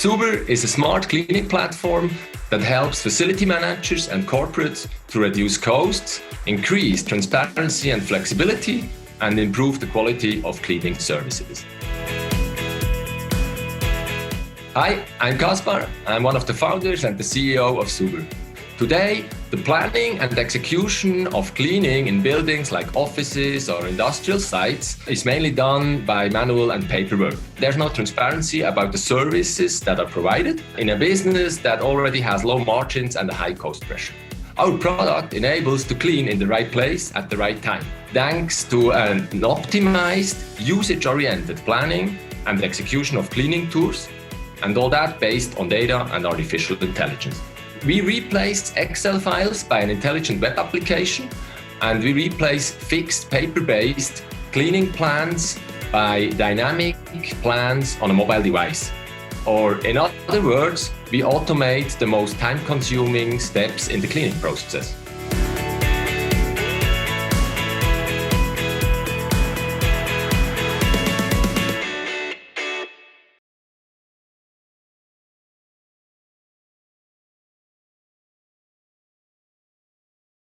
Soobr is a smart cleaning platform that helps facility managers and corporates to reduce costs, increase transparency and flexibility, and improve the quality of cleaning services. Hi, I'm Kaspar. I'm one of the founders and the CEO of Soobr. Today, the planning and execution of cleaning in buildings like offices or industrial sites is mainly done by manual and paperwork. There's no transparency about the services that are provided in a business that already has low margins and a high cost pressure. Our product enables to clean in the right place at the right time, thanks to an optimized, usage-oriented planning and execution of cleaning tours, and all that based on data and artificial intelligence. We replace Excel files by an intelligent web application, and we replace fixed paper-based cleaning plans by dynamic plans on a mobile device. Or in other words, we automate the most time-consuming steps in the cleaning process.